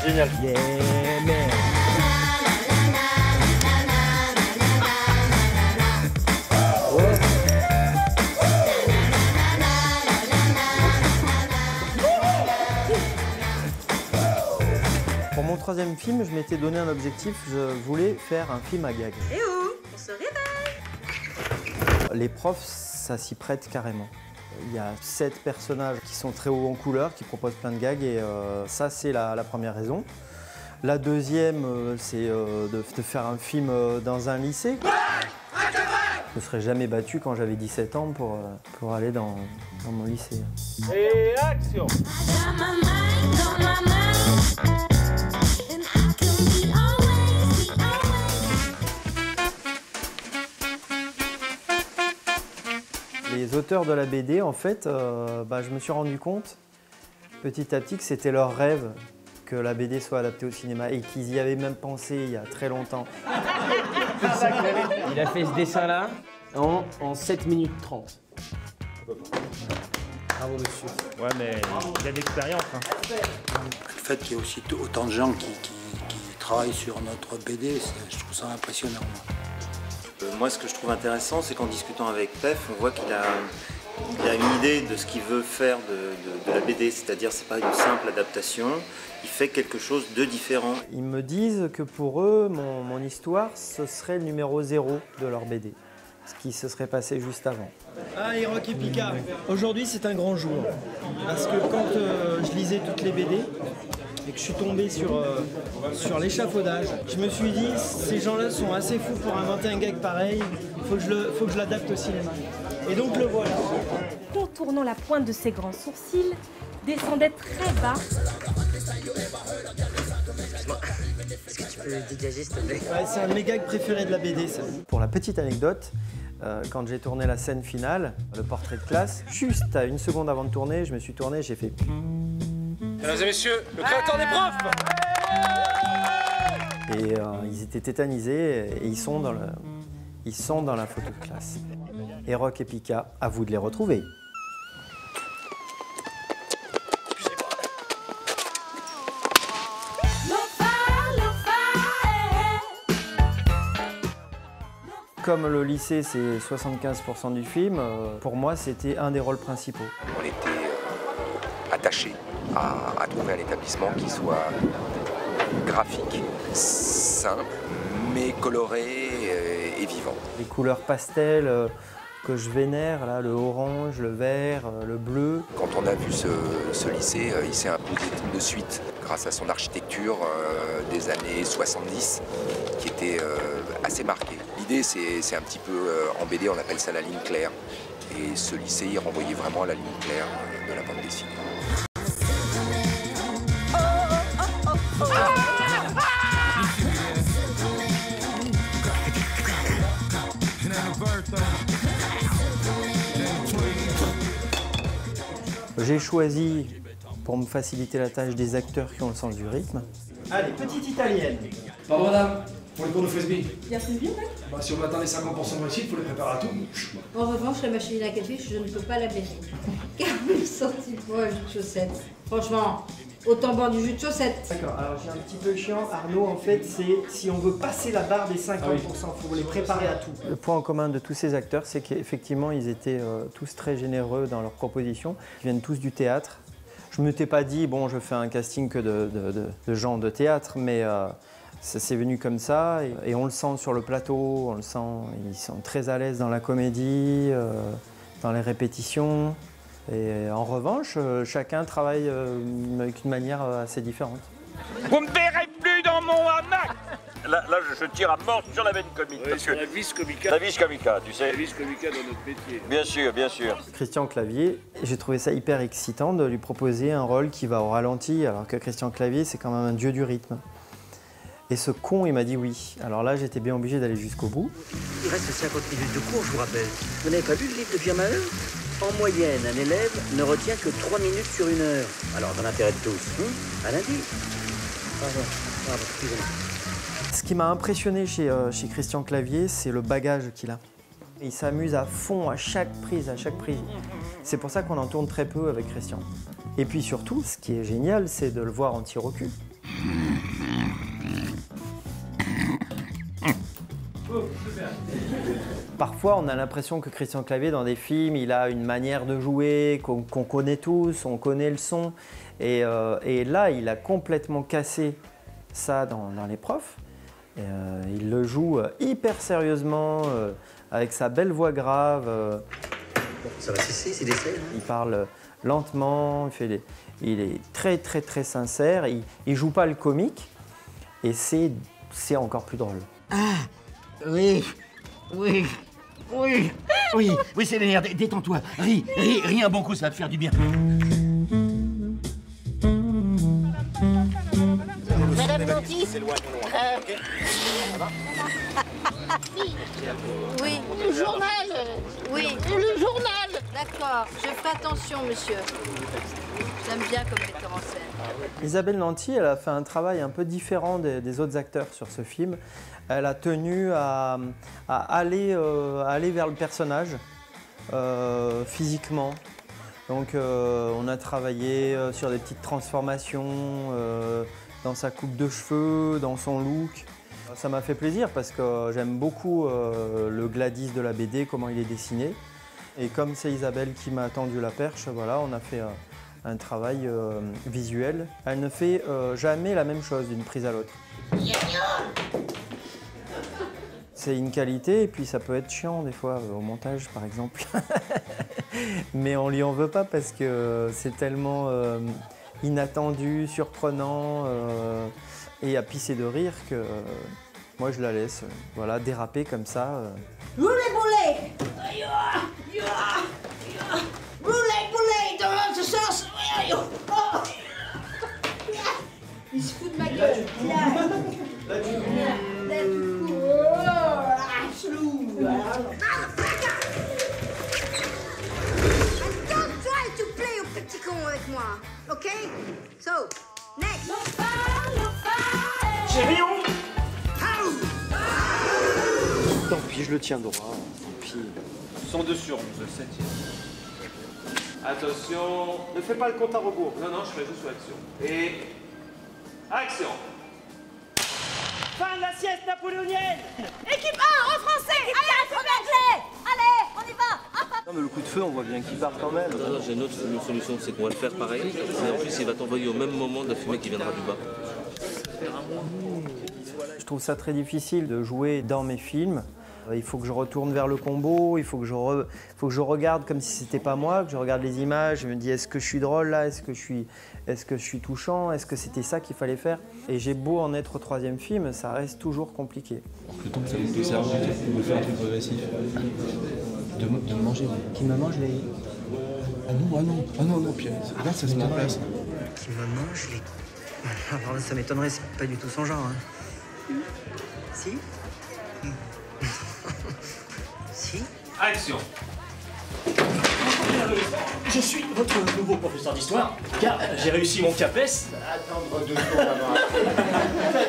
génial. Yeah, man. Pour mon troisième film, je m'étais donné un objectif, je voulais faire un film à gag. Et où on se réveille. Les profs, ça s'y prête carrément. Il y a 7 personnages qui sont très hauts en couleur, qui proposent plein de gags et ça c'est la première raison. La deuxième, c'est de faire un film dans un lycée. Je ne serais jamais battu quand j'avais 17 ans pour aller dans mon lycée. Et action! Les auteurs de la BD, en fait, je me suis rendu compte petit à petit que c'était leur rêve que la BD soit adaptée au cinéma et qu'ils y avaient même pensé il y a très longtemps. Il a fait ce dessin-là en 7 minutes 30. Bravo, monsieur. Ouais, mais il y a de l'expérience. Hein. Le fait qu'il y ait aussi autant de gens qui travaillent sur notre BD, je trouve ça impressionnant. Moi, ce que je trouve intéressant, c'est qu'en discutant avec Pef, on voit qu'il a une idée de ce qu'il veut faire de la BD, c'est-à-dire c'est pas une simple adaptation, il fait quelque chose de différent. Ils me disent que pour eux, mon histoire, ce serait le numéro 0 de leur BD, ce qui se serait passé juste avant. Allez, Rock et Pika, aujourd'hui c'est un grand jour, parce que quand je lisais toutes les BD, et que je suis tombé sur l'échafaudage, je me suis dit, ces gens-là sont assez fous pour inventer un gag pareil, il faut que je l'adapte au cinéma. Et donc le voilà. Contournant la pointe de ses grands sourcils, descendait très bas. Est-ce que tu peux le dégager, s'il te plaît? Ouais, c'est un de mes gags préférés de la BD, ça. Pour la petite anecdote, quand j'ai tourné la scène finale, le portrait de classe, juste à 1 seconde avant de tourner, je me suis tourné, j'ai fait... Mesdames et messieurs, le créateur des profs! Et ils étaient tétanisés et ils sont dans la photo de classe. Et Rock et Pika, à vous de les retrouver. Comme le lycée, c'est 75% du film, pour moi, c'était un des rôles principaux. On était attachés à trouver un établissement qui soit graphique, simple, mais coloré et vivant. Les couleurs pastel que je vénère, là, le orange, le vert, le bleu. Quand on a vu ce lycée, il s'est imposé de suite grâce à son architecture des années 70 qui était assez marquée. L'idée, c'est un petit peu, en BD, on appelle ça la ligne claire. Et ce lycée, il renvoyait vraiment à la ligne claire de la bande dessinée. J'ai choisi, pour me faciliter la tâche, des acteurs qui ont le sens du rythme. Allez, petite italienne. Pardon madame, pour les cours de frisbee. Il y a frisbee, ouais? Si on attend les 50% de réussite, il faut les préparer à tout. En revanche, la machine à café, je ne peux pas la baisser. 40 centimes pour un jus de chaussettes. Franchement, autant boire du jus de chaussettes. D'accord, alors j'ai un petit peu chiant. Arnaud, en fait, c'est si on veut passer la barre des 50%, il faut les préparer à tout. Le point en commun de tous ces acteurs, c'est qu'effectivement, ils étaient tous très généreux dans leurs propositions. Ils viennent tous du théâtre. Je ne m'étais pas dit, bon, je fais un casting que de gens de théâtre, mais ça s'est venu comme ça. Et on le sent sur le plateau, on le sent, ils sont très à l'aise dans la comédie, dans les répétitions. Et en revanche, chacun travaille avec une manière assez différente. Vous me verrez plus dans mon hamac! Là, je tire à mort sur la veine comique. Oui, parce que la vis comica. La vis comica, tu sais. La vis comica dans notre métier. Bien sûr, bien sûr. Christian Clavier, j'ai trouvé ça hyper excitant de lui proposer un rôle qui va au ralenti, alors que Christian Clavier, c'est quand même un dieu du rythme. Et ce con, il m'a dit oui. Alors là, j'étais bien obligé d'aller jusqu'au bout. Il reste 50 minutes de cours, je vous rappelle. Vous n'avez pas lu le livre de Pierre Maheu? En moyenne, un élève ne retient que 3 minutes sur 1 heure. Alors, dans l'intérêt de tous, à lundi. Pardon, excusez-moi. Ce qui m'a impressionné chez Christian Clavier, c'est le bagage qu'il a. Il s'amuse à fond à chaque prise, C'est pour ça qu'on en tourne très peu avec Christian. Et puis surtout, ce qui est génial, c'est de le voir en tir au cul. Parfois, on a l'impression que Christian Clavier, dans des films, il a une manière de jouer qu'on connaît tous, on connaît le son. Et là, il a complètement cassé ça dans Les Profs. Il le joue hyper sérieusement, avec sa belle voix grave. Ça va cesser, c'est d'essai. Il parle lentement, il est très très très sincère. Il joue pas le comique et c'est encore plus drôle. Ah, oui, oui, oui, oui, oui, c'est l'énerve, détends-toi, ris un bon coup, ça va te faire du bien. Madame Danty. Oui. Le journal. Oui. Le journal. D'accord, je ferai attention, monsieur. J'aime bien comme metteur en scène. Isabelle Nanty, elle a fait un travail un peu différent des autres acteurs sur ce film. Elle a tenu à aller vers le personnage physiquement. Donc on a travaillé sur des petites transformations dans sa coupe de cheveux, dans son look. Ça m'a fait plaisir parce que j'aime beaucoup le Gladys de la BD, comment il est dessiné. Et comme c'est Isabelle qui m'a tendu la perche, voilà, on a fait un travail visuel. Elle ne fait jamais la même chose d'une prise à l'autre. C'est une qualité et puis ça peut être chiant des fois au montage par exemple. Mais on lui en veut pas parce que c'est tellement inattendu, surprenant et à pisser de rire que moi je la laisse voilà, déraper comme ça. Roulez, dans l'autre sens. Il se fout de ma gueule. Là, tu cours. Don't try to play au petit con avec moi, ok? So, next. Chérie, Tant pis, je le tiens droit. Tant pis. 102 sur 11, le 7e. Attention. ne fais pas le compte à rebours. Non, non, je fais juste l'action. Et. Action. Fin de la sieste napoléonienne. Équipe 1 en français. Allez, en anglais. Allez, on y va. Non, mais le coup de feu, on voit bien qu'il part quand même. Non, j'ai une autre solution, c'est qu'on va le faire pareil. Et en plus, il va t'envoyer au même moment de la fumée qui viendra du bas. Je trouve ça très difficile de jouer dans mes films. Il faut que je retourne vers le combo, il faut que je regarde comme si c'était pas moi, que je regarde les images, je me dis est-ce que je suis drôle là, est-ce que je suis touchant, est-ce que c'était ça qu'il fallait faire. Et j'ai beau en être au 3e film, ça reste toujours compliqué. Le temps que ça vous te serve de faire un truc progressif. De manger. Qui me mange les... Ah non, Pierre, là ça se met en place. Qui me mange les... Alors là, ça m'étonnerait, c'est pas du tout son genre. Hein. Si? Si? Action. Je suis votre nouveau professeur d'histoire, car j'ai réussi mon CAPES. Attendre 2 jours avant.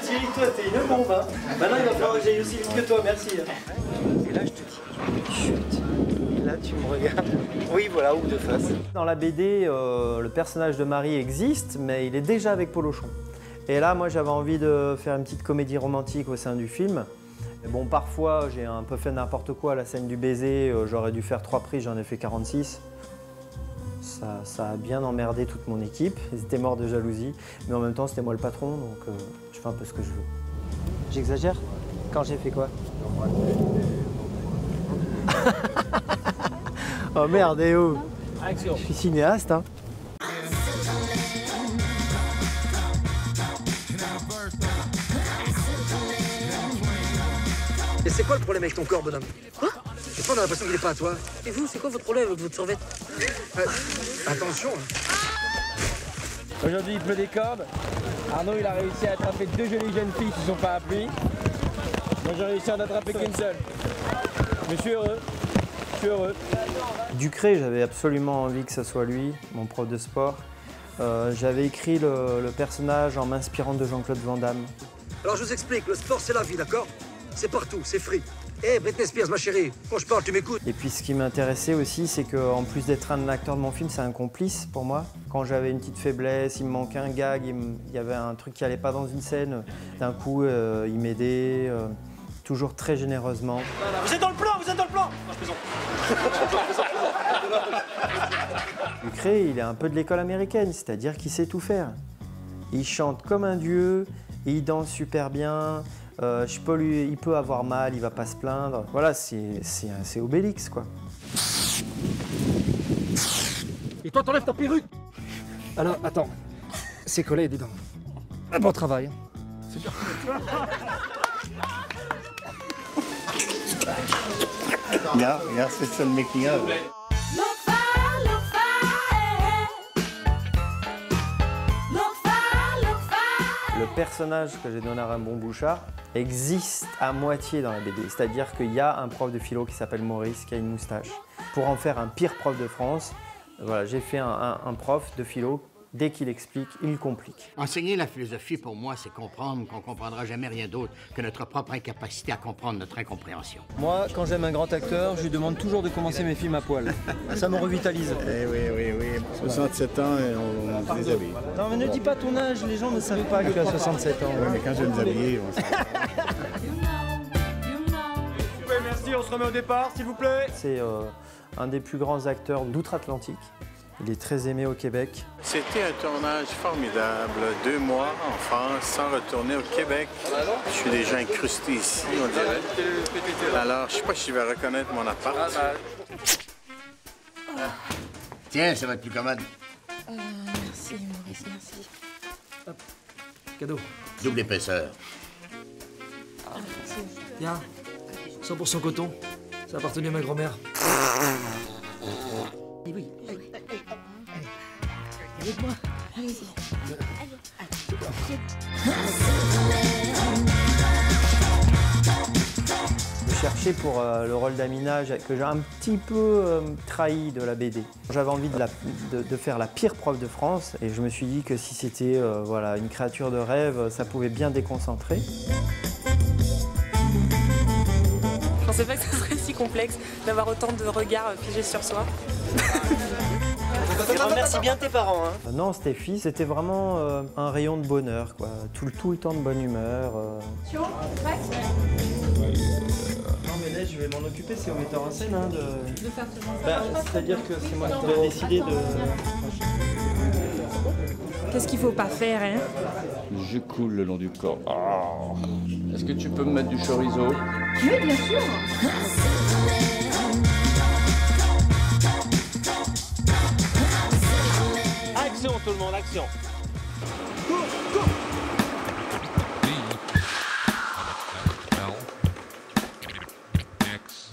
Thierry, toi, t'es une bombe, hein. Maintenant, il va falloir que j'aille aussi vite que toi, merci. Et là, je te dis, chut. Là, tu me regardes. Oui, voilà, ou de face. Dans la BD, le personnage de Marie existe, mais il est déjà avec Polochon. Et là, moi, j'avais envie de faire une petite comédie romantique au sein du film. Mais bon, parfois, j'ai un peu fait n'importe quoi. La scène du baiser, j'aurais dû faire 3 prises, j'en ai fait 46. Ça a bien emmerdé toute mon équipe. Ils étaient morts de jalousie. Mais en même temps, c'était moi le patron, donc je fais un peu ce que je veux. J'exagère? Quand j'ai fait quoi? Oh merde, eh oh! Action. Je suis cinéaste, hein. Et c'est quoi le problème avec ton corps, bonhomme? Quoi? J'ai pas l'impression qu'il est pas à toi. Et vous, c'est quoi votre problème avec votre survêt? Attention. Aujourd'hui, il pleut des cordes. Arnaud, il a réussi à attraper 2 jolies jeunes filles qui sont pas à pluie. Moi, j'ai réussi à en attraper qu'une seule. Mais je suis heureux. Je suis heureux. Ducré, j'avais absolument envie que ce soit lui, mon prof de sport. J'avais écrit le personnage en m'inspirant de Jean-Claude Van Damme. Alors je vous explique, le sport c'est la vie, d'accord? C'est partout, c'est free. Hé, Britney Spears, ma chérie, quand je parle, tu m'écoutes. Et puis ce qui m'intéressait aussi, c'est qu'en plus d'être un acteur de mon film, c'est un complice pour moi. Quand j'avais une petite faiblesse, il me manquait un gag, il y avait un truc qui allait pas dans une scène, d'un coup, il m'aidait, toujours très généreusement. Vous êtes dans le plan, vous êtes dans le plan. Non, je plaisante. Lucré, il est un peu de l'école américaine, c'est-à-dire qu'il sait tout faire. Il chante comme un dieu, il danse super bien, il peut avoir mal, il va pas se plaindre. Voilà, c'est Obélix, quoi. Et toi, t'enlèves ta perruque. Alors, attends. C'est collé, dis donc. Un bon travail. C'est bien. Yeah, c'est ça le making-of. Le personnage que j'ai donné à Raymond Bouchard existe à moitié dans la BD. C'est-à-dire qu'il y a un prof de philo qui s'appelle Maurice, qui a une moustache. Pour en faire un pire prof de France, voilà, j'ai fait un prof de philo. Dès qu'il explique, il complique. Enseigner la philosophie, pour moi, c'est comprendre qu'on ne comprendra jamais rien d'autre que notre propre incapacité à comprendre notre incompréhension. Moi, quand j'aime un grand acteur, je lui demande toujours de commencer mes films à poil. Ça me revitalise. Eh oui. 67 ans, on se déshabille. Non, mais ne dis pas ton âge, les gens ne savent pas que tu as 67 ans. Oui, mais quand je vais me déshabiller, on s'en va. Oui, merci, on se remet au départ, s'il vous plaît. C'est un des plus grands acteurs d'outre-Atlantique. Il est très aimé au Québec. C'était un tournage formidable, 2 mois en France, sans retourner au Québec. Je suis déjà incrusté ici, on dirait. Alors, je sais pas si je vais reconnaître mon appart. Tiens, ça va être plus commode. Merci, Maurice, merci. Hop, cadeau. Double épaisseur. Tiens, 100% coton. Ça appartenait à ma grand-mère. Oui. Avec moi. Allez-y. Je cherchais pour le rôle d'Amina, que j'ai un petit peu trahi de la BD. J'avais envie de faire la pire prof de France et je me suis dit que si c'était voilà, une créature de rêve, ça pouvait bien déconcentrer. Je pensais pas que ça serait si complexe d'avoir autant de regards figés sur soi. Tu remercies bien tes parents, hein. Non, Stéphie, c'était vraiment un rayon de bonheur, quoi. Tout le temps de bonne humeur. Non, mais là, je vais m'en occuper, c'est au metteur en scène, hein, De faire ce genre c'est-à-dire que c'est moi qui dois décider de... Qu'est-ce qu'il faut pas faire, hein? Je coule le long du corps. Oh. Est-ce que tu peux me mettre du chorizo? Oui, bien sûr. Action, tout le monde, action.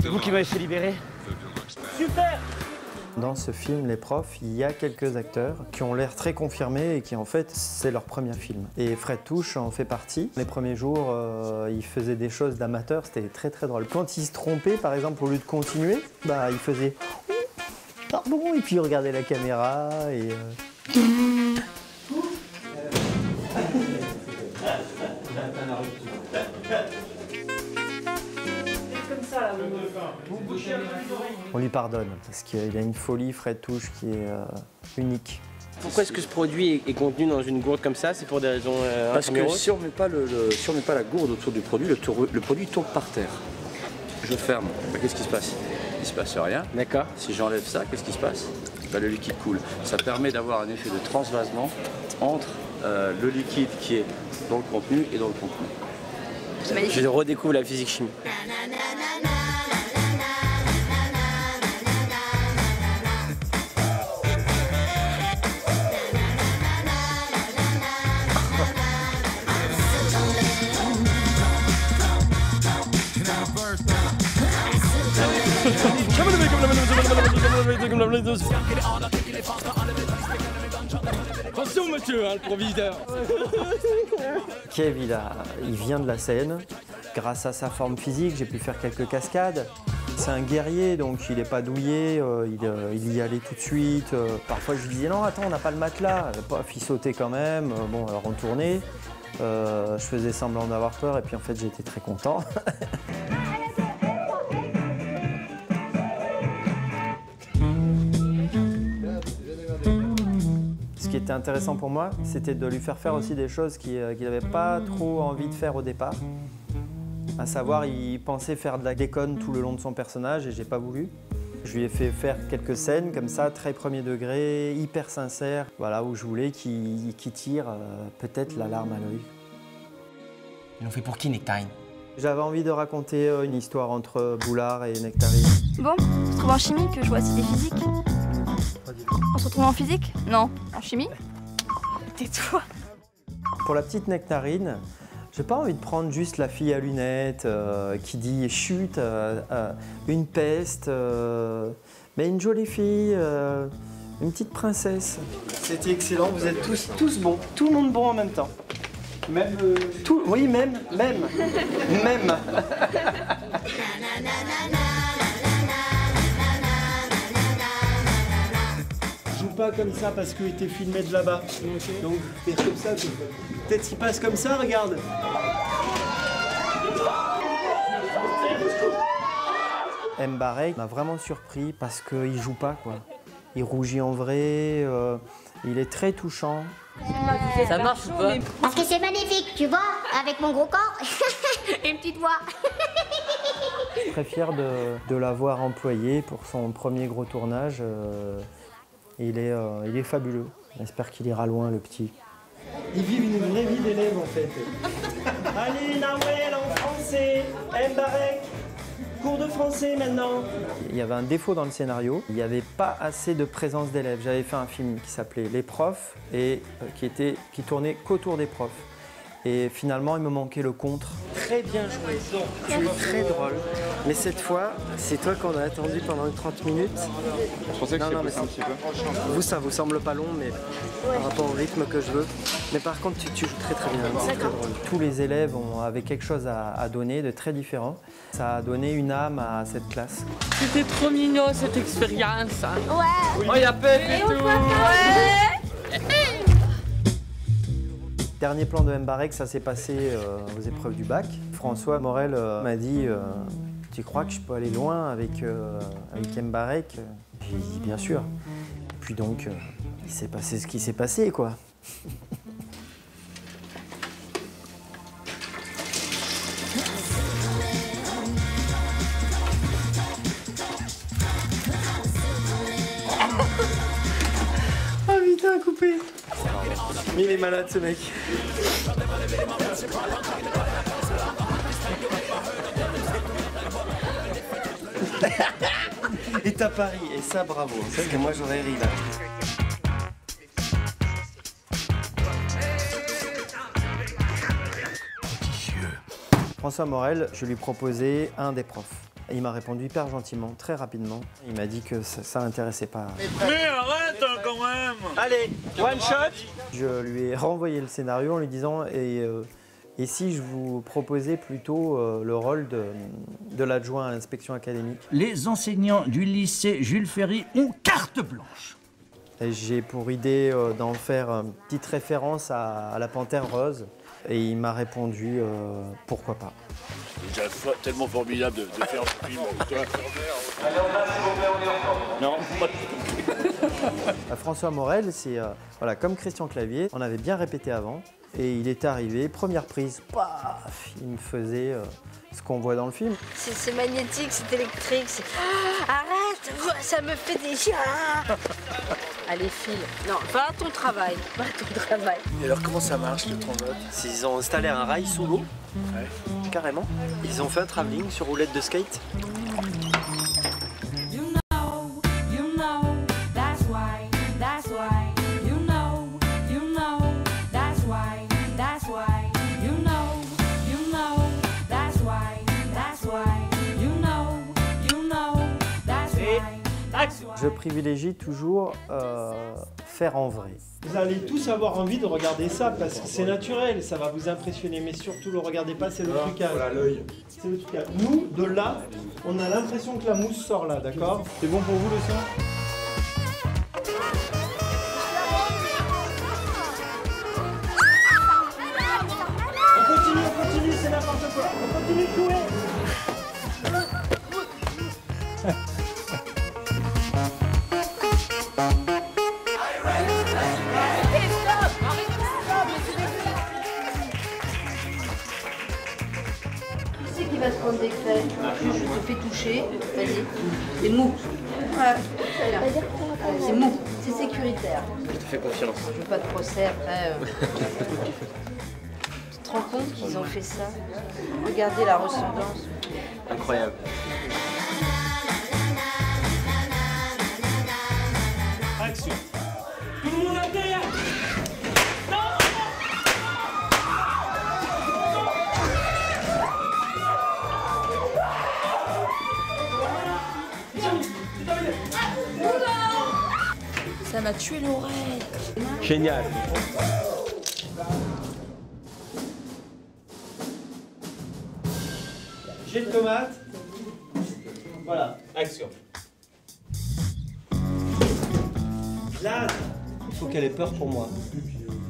C'est vous qui m'avez fait libérer. Super. Dans ce film, Les Profs, il y a quelques acteurs qui ont l'air très confirmés et qui, en fait, c'est leur premier film. Et Fred Touche en fait partie. Les premiers jours, il faisait des choses d'amateur, c'était très très drôle. Quand il se trompait, par exemple, au lieu de continuer, bah, il faisait « pardon » et puis il regardait la caméra et... On lui pardonne parce qu'il a une folie, Fred Touche, qui est unique. Pourquoi est-ce que ce produit est contenu dans une gourde comme ça? C'est pour des raisons Parce que si on ne met pas la gourde autour du produit, le produit tombe par terre. Je ferme. Ben, qu'est-ce qui se passe? Il ne se passe rien. D'accord. Si j'enlève ça, qu'est-ce qui se passe? Ben, le liquide coule. Ça permet d'avoir un effet de transvasement entre le liquide qui est dans le contenu et dans le contenu. Je redécouvre la physique chimie. Attention monsieur, hein, le proviseur. Kev, il vient de la scène. Grâce à sa forme physique, j'ai pu faire quelques cascades. C'est un guerrier, donc il n'est pas douillé, il y allait tout de suite. Parfois je lui disais non, attends, on n'a pas le matelas. Paf, il sautait quand même. Bon, alors on tournait. Je faisais semblant d'avoir peur et puis en fait j'étais très content. intéressant pour moi, c'était de lui faire aussi des choses qu'il n'avait pas trop envie de faire au départ. À savoir, il pensait faire de la déconne tout le long de son personnage et j'ai pas voulu. Je lui ai fait faire quelques scènes comme ça, très premier degré, hyper sincères, voilà, où je voulais qu'il tire peut-être la larme à l'œil. Ils l'ont fait pour qui, Nectarine? J'avais envie de raconter une histoire entre Boulard et Nectarine. Bon, on se trouve en chimie que je vois aussi des physiques. On se retrouve en physique? Non. En chimie? Tais-toi. Pour la petite Nectarine, j'ai pas envie de prendre juste la fille à lunettes qui dit chut, une peste, mais une jolie fille, une petite princesse. C'était excellent, vous êtes tous bons, tout le monde bon en même temps. Même tout, oui, même. Joue pas comme ça parce qu'il était filmé de là-bas. Donc fais comme ça. Peut-être qu'il passe comme ça, regarde. Mbarek m'a vraiment surpris parce qu'il joue pas, quoi. Il rougit en vrai, il est très touchant. Ça marche ou pas? Parce que c'est magnifique, tu vois, avec mon gros corps et une petite voix. Je suis très fier de l'avoir employé pour son premier gros tournage. Il est fabuleux. J'espère qu'il ira loin, le petit. Ils vivent une vraie vie d'élève, en fait. Allez, Nawel, en français, Mbarek. Cours de français maintenant. Il y avait un défaut dans le scénario, il n'y avait pas assez de présence d'élèves. J'avais fait un film qui s'appelait Les profs et qui tournait qu'autour des profs. Et finalement, il me manquait le contre. Très bien joué, tu es très drôle. Mais cette fois, c'est toi qu'on a attendu pendant 30 minutes. Je pensais que c'était un petit peu. Vous, ça vous semble pas long, mais par rapport au rythme que je veux. Mais par contre, tu joues très très bien, c'est très drôle. Tous les élèves avaient quelque chose à donner de très différent. Ça a donné une âme à cette classe. C'était trop mignon cette expérience. Ouais. Oh, il y a Pep et tout. Ouais. Dernier plan de Mbarek, ça s'est passé aux épreuves du bac. François Morel m'a dit tu crois que je peux aller loin avec Mbarek? J'ai dit bien sûr. Et puis donc, il s'est passé ce qui s'est passé, quoi. Oh putain, coupé. Mais il est malade, ce mec. Et t'as Paris, et ça, bravo. Parce que moi, j'aurais ri, là. François Morel, je lui proposais un des profs. Il m'a répondu hyper gentiment, très rapidement. Il m'a dit que ça l'intéressait pas. Mais arrête quand même! Allez, one shot! Je lui ai renvoyé le scénario en lui disant et si je vous proposais plutôt le rôle de l'adjoint à l'inspection académique? Les enseignants du lycée Jules Ferry ont carte blanche. J'ai pour idée d'en faire une petite référence à la Panthère Rose. Et il m'a répondu pourquoi pas. C'est déjà tellement formidable de faire ce film avec toi. Non, pas François Morel, c'est voilà, comme Christian Clavier, on avait bien répété avant. Et il est arrivé, première prise, paf, il me faisait ce qu'on voit dans le film. C'est magnétique, c'est électrique, c'est... Ah, arrête, ça me fait des... Allez, file. Non, va à ton travail, va à ton travail. Et alors comment ça marche le trombote? Ils ont installé un rail sous l'eau, carrément. Ils ont fait un travelling sur roulette de skate. Je privilégie toujours faire en vrai. Vous allez tous avoir envie de regarder ça parce que c'est naturel, ça va vous impressionner, mais surtout le regardez pas, c'est le trucage. Voilà l'œil. C'est le trucage. Nous, de là, on a l'impression que la mousse sort là, d'accord? C'est bon pour vous le son? On continue, c'est n'importe quoi. On continue de jouer. qui va se prendre des craies. Je te fais toucher. Vas-y. C'est mou. Ouais. C'est mou. C'est sécuritaire. Je te fais confiance. Je veux pas de procès après. Tu te rends compte qu'ils ont fait ça? Regardez la ressemblance. Incroyable. Action. Tout le monde à terre. Ça m'a tué l'oreille. Génial. Jet de tomate. Voilà. Action. Là, il faut qu'elle ait peur pour moi.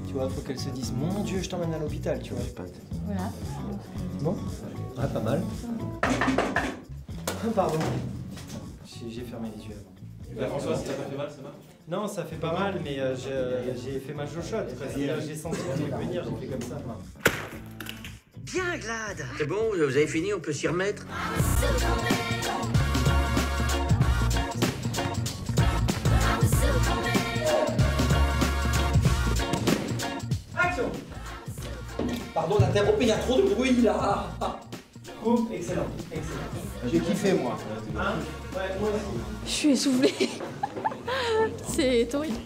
Tu vois, il faut qu'elle se dise, mon Dieu, je t'emmène à l'hôpital, tu vois. Voilà. Bon. Ouais, pas mal. Pardon. J'ai fermé les yeux avant. François, ça t'a pas fait mal, ça va? Non, ça fait pas mal, mais j'ai fait ma jochotte parce que j'ai senti le truc venir, j'ai fait comme ça. Bien, Glad. C'est bon, vous avez fini, on peut s'y remettre. Action. Pardon d'interrompre, il y a trop de bruit là. Coupe, excellent, excellent. J'ai kiffé moi. Hein? Ouais, moi aussi. Je suis essoufflée. C'est horrible.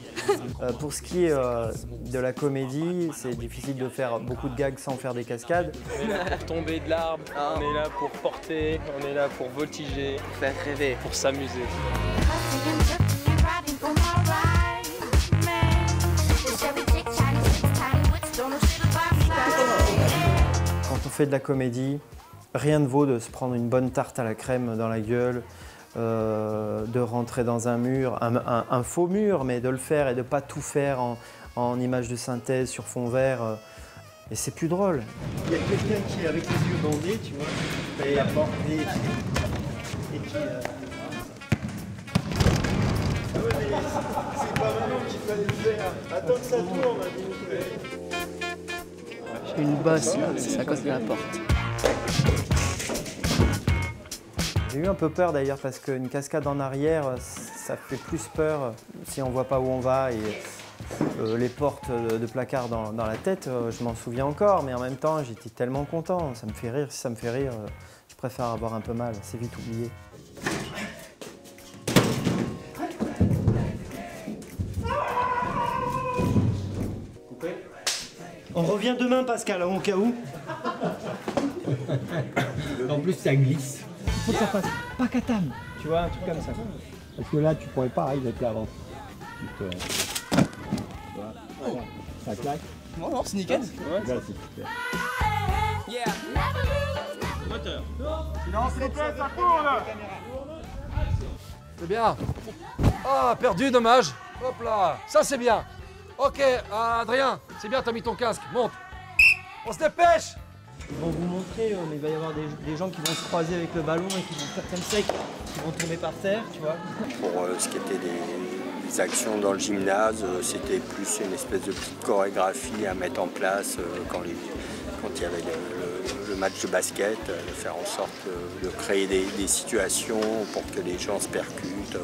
Pour ce qui est de la comédie, c'est difficile de faire beaucoup de gags sans faire des cascades. On est là pour tomber de l'arbre, on est là pour porter, on est là pour voltiger, Faire rêver. pour s'amuser. Quand on fait de la comédie, rien ne vaut de se prendre une bonne tarte à la crème dans la gueule, de rentrer dans un mur, un faux mur, mais de le faire et de ne pas tout faire en image de synthèse sur fond vert. Et c'est plus drôle. Il y a quelqu'un qui est avec les yeux bandés, tu vois, qui va apporter et qui... C'est pas maintenant qu'il fallait le faire. Attends que ça tourne, J'ai une bosse, c'est à cause de la porte. J'ai eu un peu peur d'ailleurs parce qu'une cascade en arrière, ça fait plus peur si on voit pas où on va et les portes de placard dans la tête, je m'en souviens encore, mais en même temps j'étais tellement content, ça me fait rire. Si ça me fait rire, je préfère avoir un peu mal, c'est vite oublié. On revient demain Pascal, au cas où. En plus ça glisse. Il faut que ça fasse pacatam, tu vois, un truc comme ça. Parce que là tu pourrais pas arriver avec l'avant. Voilà. Ça claque. Non, c'est nickel. Là, c'est super. Moteur. Silence, les têtes, ça tourne. C'est bien. Ah, perdu, dommage. Hop là, ça c'est bien. Ok, Adrien, c'est bien, t'as mis ton casque, monte. On se dépêche. Ils vont vous montrer, mais il va y avoir des gens qui vont se croiser avec le ballon et qui vont faire comme ça, qui vont tomber par terre, tu vois. Pour ce qui était des actions dans le gymnase, c'était plus une espèce de petite chorégraphie à mettre en place quand il y avait le match de basket, de faire en sorte de créer des situations pour que les gens se percutent,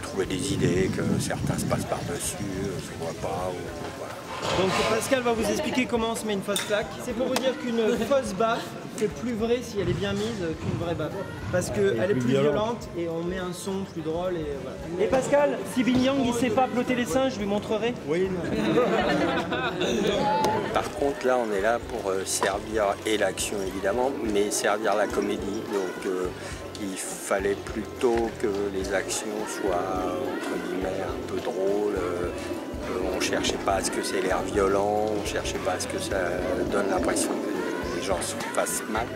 trouver des idées, que certains se passent par-dessus, se voient pas. Voilà. Donc Pascal va vous expliquer comment on se met une fausse claque. C'est pour vous dire qu'une fausse baffe, c'est plus vrai si elle est bien mise qu'une vraie baffe. Parce qu'elle est plus violente et on met un son plus drôle et voilà. Et Pascal, si Bing Yang il sait pas peloter les singes, je lui montrerai. Oui. Par contre là on est là pour servir et l'action évidemment, mais servir la comédie. Donc il fallait plutôt que les actions soient entre guillemets un peu drôles. On ne cherchait pas à ce que c'est l'air violent, on ne cherchait pas à ce que ça donne l'impression que les gens se fassent mal.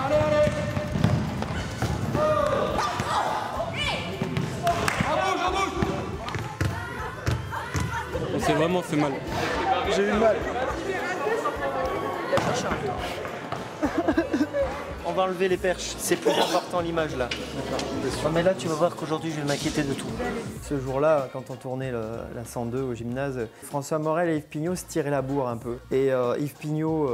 Allez, allez. On s'est vraiment fait mal. J'ai eu mal. va enlever les perches. C'est plus important l'image là. D'accord. Mais là, tu vas voir qu'aujourd'hui, je vais m'inquiéter de tout. Ce jour-là, quand on tournait la 102 au gymnase, François Morel et Yves Pignot se tiraient la bourre un peu. Et Yves Pignot,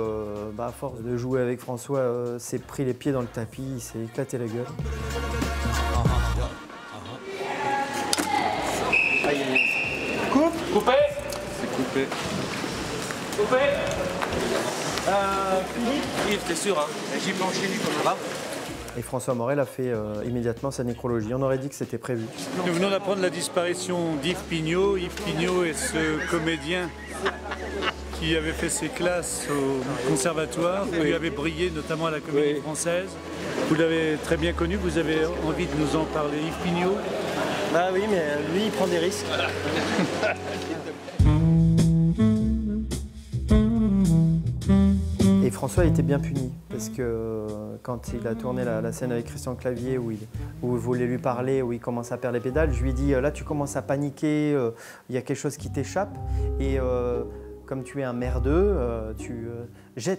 à force de jouer avec François, s'est pris les pieds dans le tapis, il s'est éclaté la gueule. Aïe, aïe, aïe. Coupe. Coupé. C'est coupé. Coupé. Philippe. Yves, t'es sûr, hein? J'y peux enchaîner comme ça. Et François Morel a fait immédiatement sa nécrologie. On aurait dit que c'était prévu. Nous venons d'apprendre la disparition d'Yves Pignot. Yves Pignot est ce comédien qui avait fait ses classes au conservatoire, qui avait brillé notamment à la Comédie Française. Vous l'avez très bien connu, vous avez envie de nous en parler. Yves Pignot? Bah oui, mais lui, il prend des risques. Et François était bien puni, parce que quand il a tourné la scène avec Christian Clavier, où il voulait lui parler, où il commence à perdre les pédales, je lui ai dit, là tu commences à paniquer, il y a quelque chose qui t'échappe, et comme tu es un merdeux,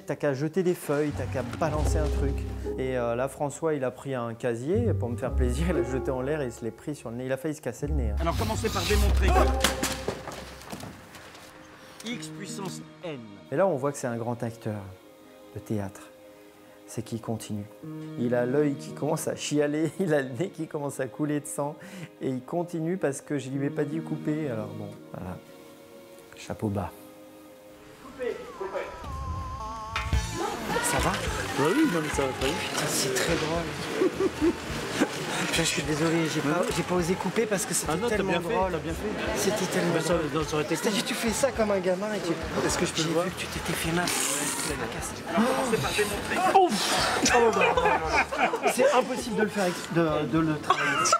t'as qu'à jeter des feuilles, t'as qu'à balancer un truc. Et là, François, il a pris un casier, pour me faire plaisir, il l'a jeté en l'air et il se l'est pris sur le nez. Il a failli se casser le nez. Hein. Alors commencez par démontrer que X puissance N. Et là, on voit que c'est un grand acteur de théâtre. C'est qu'il continue. Il a l'œil qui commence à chialer, il a le nez qui commence à couler de sang. Et il continue parce que je ne lui ai pas dit couper. Alors bon, voilà. Chapeau bas. Ça va? Oui, non mais ça va très bien. Putain, c'est très drôle. Je suis désolé, j'ai pas osé couper parce que c'était tellement drôle. T'as bien fait. C'était tellement drôle. Ça aurait été C'est-à-dire, tu fais ça comme un gamin et tu... Est-ce que je peux le voir? J'ai vu que tu t'étais fait mal. Alors commencez par démontrer. C'est impossible de le faire, de le travailler.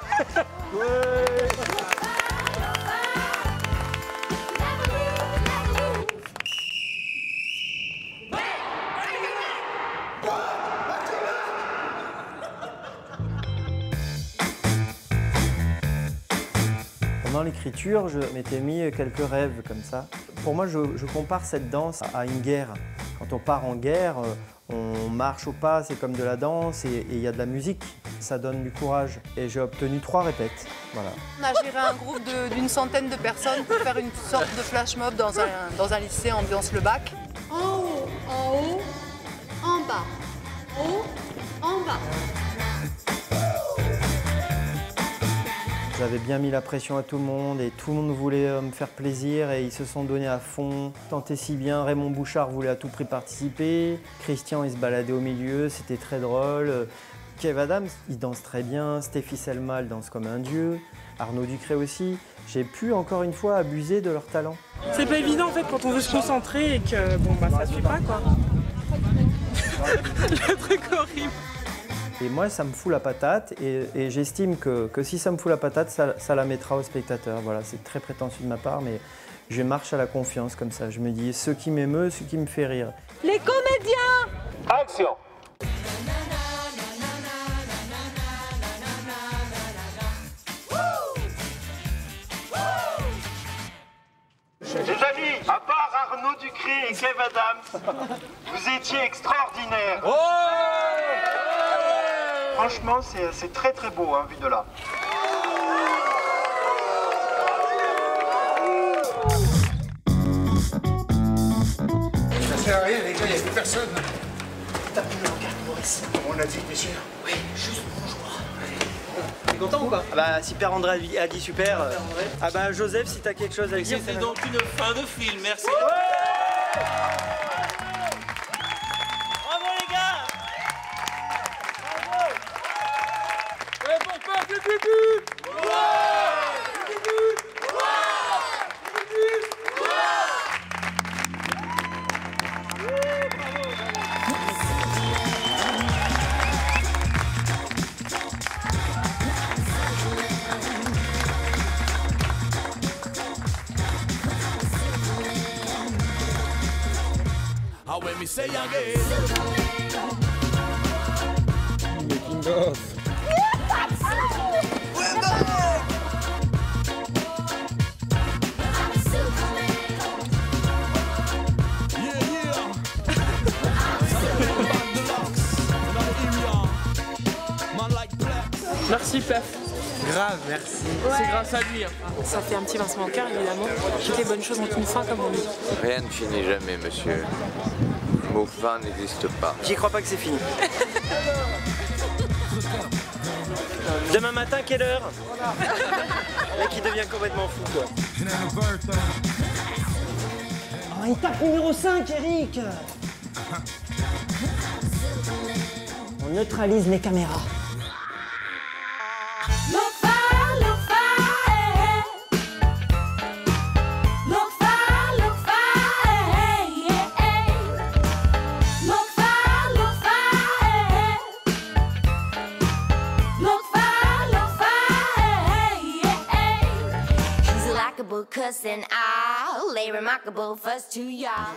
Pendant l'écriture, je m'étais mis quelques rêves comme ça. Pour moi, je compare cette danse à une guerre. Quand on part en guerre, on marche au pas, c'est comme de la danse et il y a de la musique. Ça donne du courage. Et j'ai obtenu 3 répètes. Voilà. On a géré un groupe d'une centaine de personnes pour faire une sorte de flash mob dans un lycée ambiance le bac. En haut, en bas. Haut, en bas. J'avais bien mis la pression à tout le monde et tout le monde voulait me faire plaisir et ils se sont donnés à fond. Tant et si bien, Raymond Bouchard voulait à tout prix participer. Christian, il se baladait au milieu, c'était très drôle. Kev Adams, il danse très bien. Stéphie Selma, elle danse comme un dieu. Arnaud Ducré aussi. J'ai pu encore une fois abuser de leur talent. C'est pas évident en fait quand on veut se concentrer et que bon bah ça suit pas quoi. Le truc horrible. Et moi, ça me fout la patate et j'estime que si ça me fout la patate, ça la mettra au spectateur. Voilà, c'est très prétentieux de ma part, mais je marche à la confiance comme ça. Je me dis, ce qui m'émeut, ce qui me fait rire. Les comédiens! Action! Les amis, à part Arnaud Ducré et Kev Adams, vous étiez extraordinaires. Oh! Franchement, c'est très très beau, hein, vu de là. Ça sert à rien, les gars, il n'y a plus personne. T'as plus le regard, Maurice. On a dit, bien sûr. Oui, juste bonjour. T'es content ou pas? Ah bah, si Père André a dit super. Ah bah, Joseph, si t'as quelque chose à dire. C'était donc une fin de film, merci. When me say again, making of. Yeah, yeah. Merci Pef. Grave, merci. Ouais. C'est grâce à lui. Hein. Ça fait un petit pincement au cœur, évidemment. Toutes les bonnes choses ont une fin, comme on dit. Rien ne finit jamais, monsieur. Le mot fin n'existe pas. J'y crois pas que c'est fini. Demain matin, quelle heure? Le mec, il devient complètement fou, quoi. Oh, étape numéro 5, Eric. On neutralise les caméras. Cussing, I'll lay remarkable fuss to y'all.